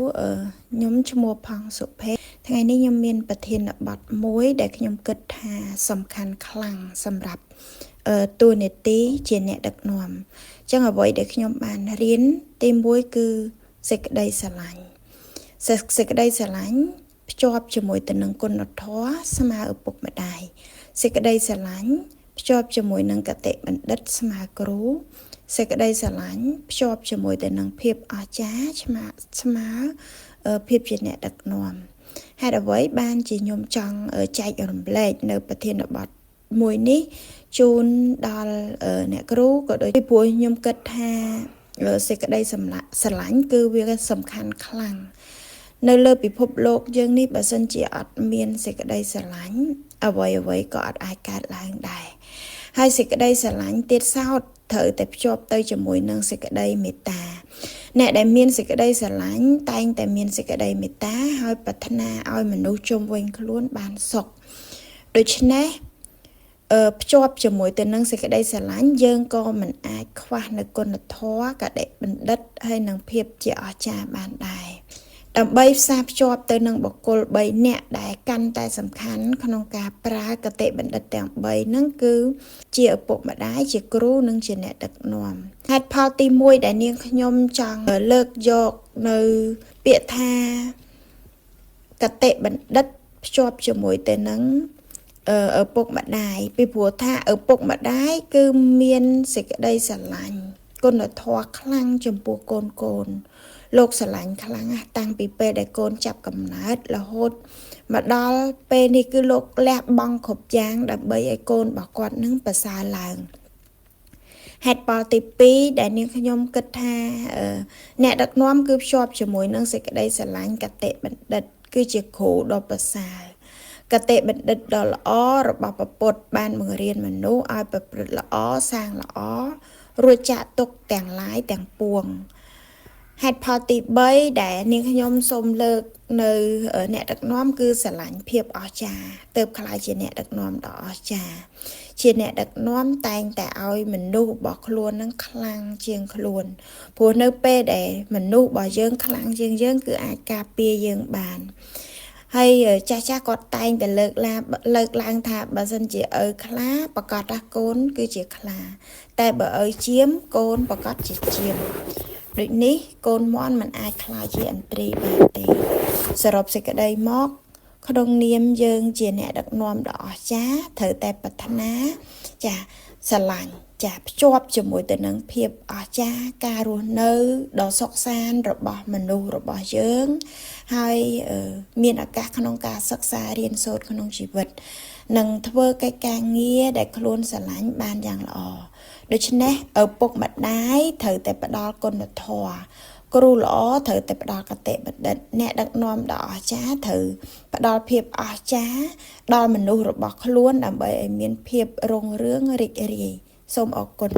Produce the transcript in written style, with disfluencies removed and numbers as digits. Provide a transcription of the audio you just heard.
ខ្ញុំឈ្មោះផង់សុភេថ្ងៃនេះខ្ញុំមានប្រធានបទមួយដែលខ្ញុំគិតថាសំខាន់ខ្លាំងសម្រាប់តួនាទីជាអ្នកដឹកនាំអញ្ចឹងអ្វីដែលខ្ញុំបានរៀនទី1គឺសេចក្តីស្រឡាញ់សេចក្តីស្រឡាញ់ភ្ជាប់ជាមួយទៅនឹងគុណធម៌ស្មើឪពុកម្ដាយសេចក្តីស្រឡាញ់ភ្ជាប់ជាមួយនឹងគតិបណ្ឌិតស្មើគ្រូសេចក្តីស្រឡាញ់ភ្ជាប់ជាមួយទៅនឹងភាពអស្ចារ្យស្មើភាពជាអ្នកដឹកនាំហេតុអ្វីបានជាខ្ញុំចង់ចែករំលែកនៅប្រធានបទមួយនេះជូនដល់អ្នកគ្រូក៏ដូចពីព្រោះខ្ញុំគិតថាសេចក្តីស្រឡាញ់គឺវាសំខាន់ខ្លាំងនៅលើពិភពលោកយើងនេះបើសិនជាអត់មានសេចក្តីស្រឡាញ់អ្វីក៏អត់អាចកើតឡើងដែរហើយសេចក្តីស្រឡាញ់ទៀតសោតត្រូវតែភ្ជាប់ទៅជាមួយនឹងសេចក្តីមេត្តាអ្នកដែលមានសេចក្តីស្រឡាញ់តែងតែមានសេចក្តីមេត្តាហើយប្រាថ្នាឲ្យមនុស្សជុំវិញខ្លួនបានសុខដូច្នេះភ្ជាប់ជាមួយទៅនឹងសេចក្តីស្រឡាញ់យើងក៏មិនអាចខ្វះនៅគុណធម៌កតិបណ្ឌិតហើយនឹងភាពជាអស្ចារ្យបានដែរដើម្បីផ្សារភ្ជាប់ទៅនឹងបុគ្គល3នាក់ដែលកាន់តែសំខាន់ក្នុងការប្រើគតិបណ្ឌិតទាំង3ហ្នឹងគឺជាឪពុកម្ដាយជាគ្រូនិងជាអ្នកដឹកនាំហេតុផលទី1ដែលនាងខ្ញុំចង់លើកយកនៅពាក្យថាគតិបណ្ឌិតភ្ជាប់ជាមួយទៅនឹងឪពុកម្ដាយពីព្រោះថាឪពុកម្ដាយគឺមានសេចក្តីស្រឡាញ់គុណធម៌ខ្លាំងចំពោះកូនលោកស្រឡាញ់ខ្លាំងតាំងពីពេលដែលកូនចាប់កំណើតរហូតមកដល់ពេលនេះគឺលោកលះបង់គ្រប់យ៉ាងដើម្បីឲ្យកូនរបស់គាត់នឹងប្រសើរឡើងហេតុផលទី2ដែលនាងខ្ញុំគិតថាអ្នកដឹកនាំគឺភ្ជាប់ជាមួយនឹងសេចក្តីស្រឡាញ់គតិបណ្ឌិតគឺជាគ្រូដ៏ប្រសើរគតិបណ្ឌិតដ៏ល្អរបស់ព្រះពុទ្ធបានបង្រៀនមនុស្សឲ្យប្រព្រឹត្តល្អសាងល្អរួចចាក់ទុកទាំងឡាយទាំងពួងហេតុផលទី3ដែលនាងខ្ញុំសូមលើកនៅអ្នកដឹកនាំគឺស្រឡាញ់ភាពអស្ចារ្យទើបខ្លាចជាអ្នកដឹកនាំដ៏អស្ចារ្យជាអ្នកដឹកនាំតែងតែឲ្យមនុស្សរបស់ខ្លួននឹងខ្លាំងជាងខ្លួនព្រោះនៅពេលដែលមនុស្សរបស់យើងខ្លាំងជាងយើងគឺអាចការពារយើងបានហើយចាស់គាត់តែងតែលើកឡើងថាបើសិនជាឪខ្លាប្រកាសថាកូនគឺជាខ្លាតែបើឪជាមកូនប្រកាសជាជាមដូចនេះកូនមន់មិនអាចខ្លាចជាឥន្ទ្រីបានទេសរុបសេចក្តីមកក្នុងនាមយើងជាអ្នកដឹកនាំដ៏អស្ចារ្យត្រូវតែប្រាថ្នាចាស្រឡាញ់ចាភ្ជាប់ជាមួយទៅនឹងភាពអស្ចារ្យការរស់នៅដ៏សុខសាន្តរបស់មនុស្សរបស់យើងហើយមានឱកាសក្នុងការសិក្សារៀនសូត្រក្នុងជីវិតនិងធ្វើកិច្ចការងារដែលខ្លួនស្រឡាញ់បានយ៉ាងល្អដូច្នេះឪពុកម្ដាយត្រូវតែផ្ដល់គុណធម៌គ្រូល្អត្រូវតែផ្ដល់គតិបណ្ឌិតអ្នកដឹកនាំដ៏អស្ចារ្យត្រូវផ្ដល់ភាពអស្ចារ្យដល់មនុស្សរបស់ខ្លួនដើម្បីឲ្យមានភាពរុងរឿងរីករាយសូមអរគុណ